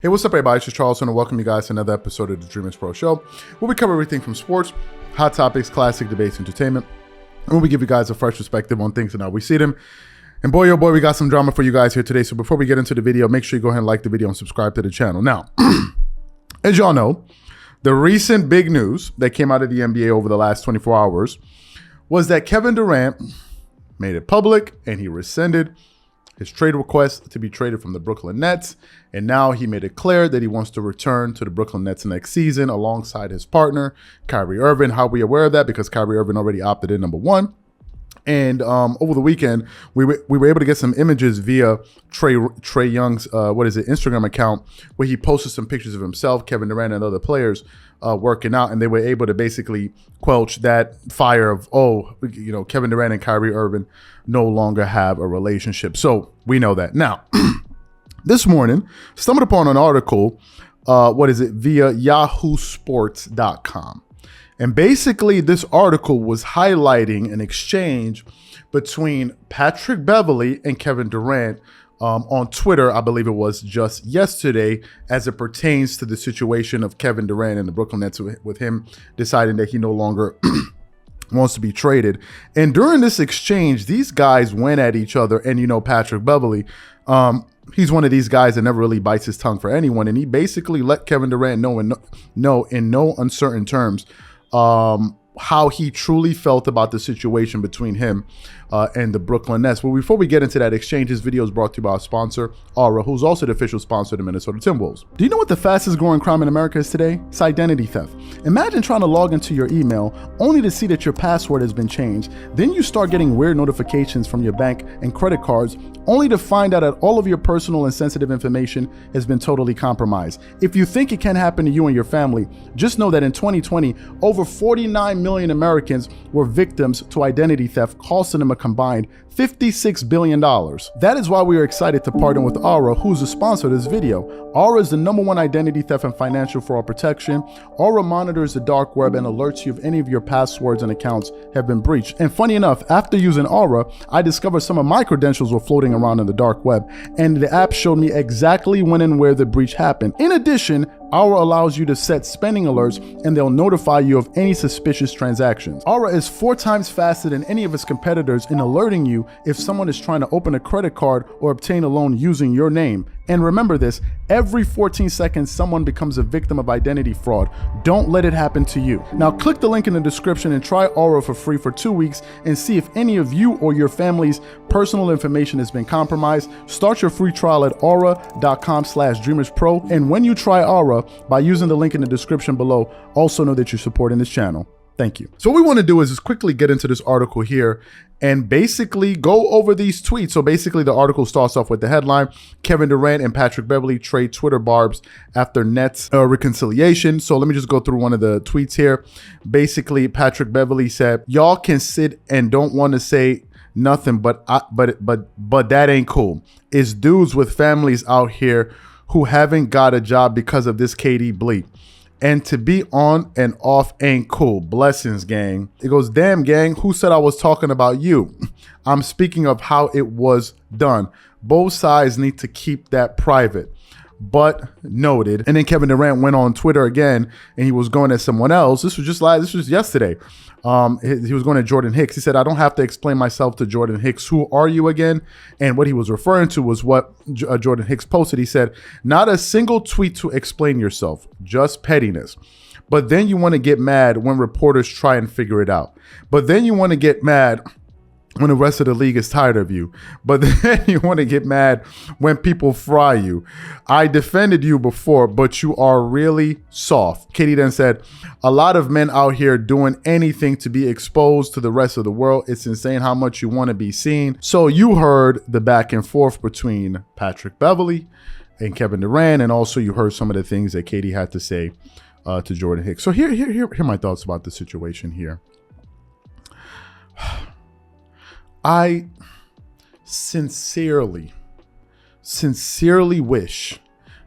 Hey, what's up everybody? It's just Charles and I welcome you guys to another episode of the Dreamerspro Show, where we cover everything from sports, hot topics, classic debates, entertainment, and where we give you guys a fresh perspective on things and how we see them. And boy, oh boy, we got some drama for you guys here today. So before we get into the video, make sure you go ahead and like the video and subscribe to the channel. Now, as y'all know, the recent big news that came out of the NBA over the last 24 hours was that Kevin Durant made it public and he rescinded his trade request to be traded from the Brooklyn Nets. And now he made it clear that he wants to return to the Brooklyn Nets next season alongside his partner, Kyrie Irving. How are we aware of that? Because Kyrie Irving already opted in, number one. And over the weekend, we were able to get some images via Trey Young's, Instagram account, where he posted some pictures of himself, Kevin Durant, and other players working out. And they were able to basically quench that fire of, Kevin Durant and Kyrie Irving no longer have a relationship. So we know that. Now, this morning, stumbled upon an article, via yahoosports.com. And basically, this article was highlighting an exchange between Patrick Beverly and Kevin Durant on Twitter. I believe it was just yesterday, as it pertains to the situation of Kevin Durant and the Brooklyn Nets, with him deciding that he no longer wants to be traded. And during this exchange, these guys went at each other. And, Patrick Beverly, he's one of these guys that never really bites his tongue for anyone. And he basically let Kevin Durant know in no uncertain terms how he truly felt about the situation between him and the Brooklyn Nets. But before we get into that exchange, this video is brought to you by our sponsor, Aura, who's also the official sponsor of the Minnesota Timberwolves. Do you know what the fastest growing crime in America is today? It's identity theft. Imagine trying to log into your email only to see that your password has been changed. Then you start getting weird notifications from your bank and credit cards, only to find out that all of your personal and sensitive information has been totally compromised. If you think it can happen to you and your family, just know that in 2020, over 49 million Americans were victims to identity theft, costing them a combined $56 billion. That is why we are excited to partner with Aura, who's the sponsor of this video. Aura is the #1 identity theft and financial fraud protection. Aura monitors the dark web and alerts you if any of your passwords and accounts have been breached. And funny enough, after using Aura, I discovered some of my credentials were floating around in the dark web, and the app showed me exactly when and where the breach happened. In addition, Aura allows you to set spending alerts, and they'll notify you of any suspicious transactions. Aura is 4 times faster than any of its competitors in alerting you if someone is trying to open a credit card or obtain a loan using your name. And remember this, every 14 seconds, someone becomes a victim of identity fraud. Don't let it happen to you. Now click the link in the description and try Aura for free for 2 weeks and see if any of you or your family's personal information has been compromised. Start your free trial at aura.com/dreamerspro. And when you try Aura, by using the link in the description below, also know that you're supporting this channel. Thank you. So what we want to do is just quickly get into this article here and basically go over these tweets. So basically the article starts off with the headline: Kevin Durant and Patrick Beverly trade Twitter barbs after Nets reconciliation. So let me just go through one of the tweets here. Basically, Patrick Beverly said, "Y'all can sit and don't want to say nothing, but that ain't cool. It's dudes with families out here who haven't got a job because of this KD bleep. And to be on and off ain't cool. Blessings, gang." It goes, "Damn, gang, who said I was talking about you? I'm speaking of how it was done. Both sides need to keep that private. But noted." And then Kevin Durant went on Twitter again, and he was going at someone else. This was yesterday. He was going to Jordan Hicks. He said, "I don't have to explain myself to Jordan Hicks. Who are you again?" And what he was referring to was what Jordan Hicks posted. He said, "Not a single tweet to explain yourself, just pettiness. But then you want to get mad when reporters try and figure it out. But then you want to get mad when the rest of the league is tired of you. But then you want to get mad when people fry you. I defended you before, but you are really soft." Katie then said, "A lot of men out here doing anything to be exposed to the rest of the world. It's insane how much you want to be seen." So you heard the back and forth between Patrick Beverly and Kevin Durant, and also you heard some of the things that Katie had to say to Jordan Hicks. So here are my thoughts about the situation here. I sincerely wish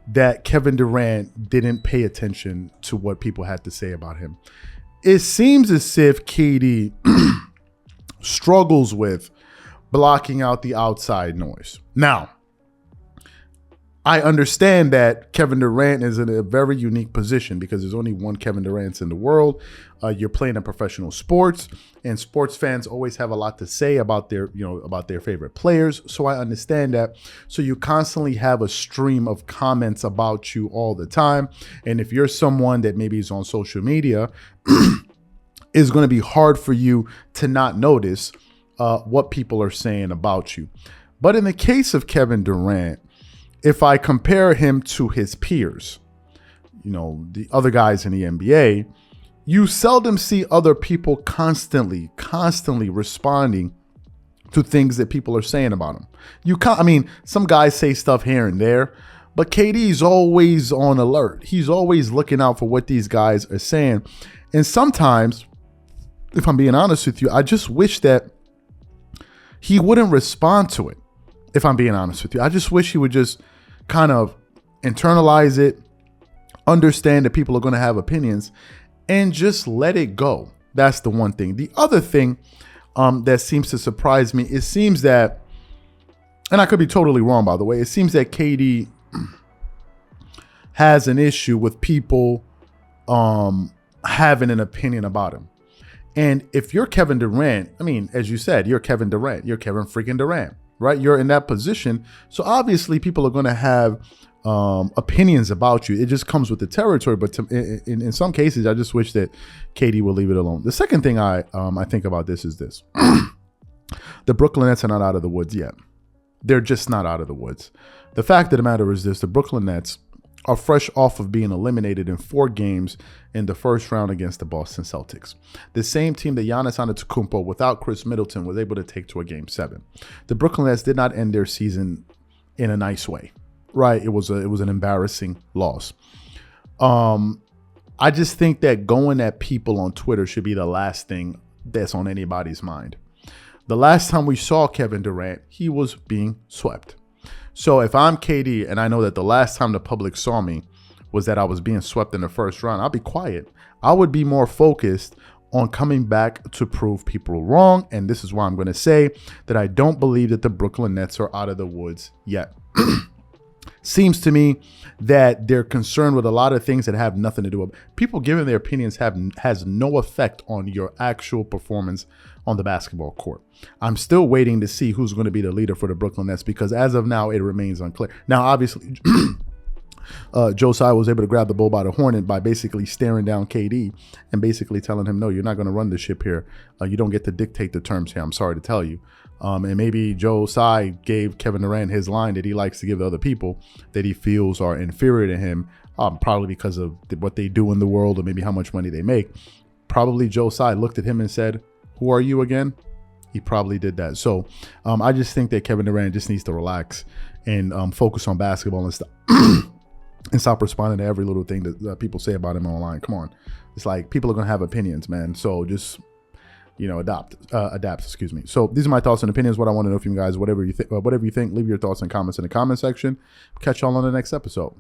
that Kevin Durant didn't pay attention to what people had to say about him. It seems as if KD struggles with blocking out the outside noise. Now, I understand that Kevin Durant is in a very unique position because there's only one Kevin Durant in the world. You're playing in professional sports, and sports fans always have a lot to say about their favorite players. So I understand that. So you constantly have a stream of comments about you all the time. And if you're someone that maybe is on social media, it's going to be hard for you to not notice what people are saying about you. But in the case of Kevin Durant, if I compare him to his peers, the other guys in the NBA, you seldom see other people constantly responding to things that people are saying about him. Some guys say stuff here and there, but KD's always on alert. He's always looking out for what these guys are saying. And sometimes, if I'm being honest with you, I just wish that he wouldn't respond to it. If I'm being honest with you, I just wish he would just kind of internalize it, understand that people are going to have opinions, and just let it go. That's the one thing. The other thing that seems to surprise me, it seems that, and I could be totally wrong, by the way, it seems that KD has an issue with people having an opinion about him. And if you're Kevin Durant, as you said, you're Kevin Durant, you're Kevin freaking Durant. Right? You're in that position. So obviously people are going to have opinions about you. It just comes with the territory. But in some cases, I just wish that KD will leave it alone. The second thing I think about this is this. The Brooklyn Nets are not out of the woods yet. They're just not out of the woods. The fact of the matter is this. The Brooklyn Nets are fresh off of being eliminated in 4 games in the first round against the Boston Celtics. The same team that Giannis Antetokounmpo, without Chris Middleton, was able to take to a Game 7. The Brooklyn Nets did not end their season in a nice way, right? It was an embarrassing loss. I just think that going at people on Twitter should be the last thing that's on anybody's mind. The last time we saw Kevin Durant, he was being swept. So if I'm KD and I know that the last time the public saw me was that I was being swept in the first round, I'll be quiet. I would be more focused on coming back to prove people wrong. And this is why I'm going to say that I don't believe that the Brooklyn Nets are out of the woods yet. Seems to me that they're concerned with a lot of things that have nothing to do with people giving their opinions has no effect on your actual performance on the basketball court. I'm still waiting to see who's going to be the leader for the Brooklyn Nets because as of now, it remains unclear. Now, obviously, Joe Tsai was able to grab the bull by the horn by basically staring down KD and basically telling him, no, you're not going to run the ship here. You don't get to dictate the terms here. I'm sorry to tell you. And maybe Joe Tsai gave Kevin Durant his line that he likes to give to other people that he feels are inferior to him, probably because of what they do in the world or maybe how much money they make. Probably Joe Tsai looked at him and said, who are you again? He probably did that. So I just think that Kevin Durant just needs to relax and focus on basketball and stop responding to every little thing that people say about him online. Come on. It's like people are going to have opinions, man. So just, adapt. Excuse me. So these are my thoughts and opinions. What I want to know from you guys, whatever you think, leave your thoughts and comments in the comment section. Catch y'all on the next episode.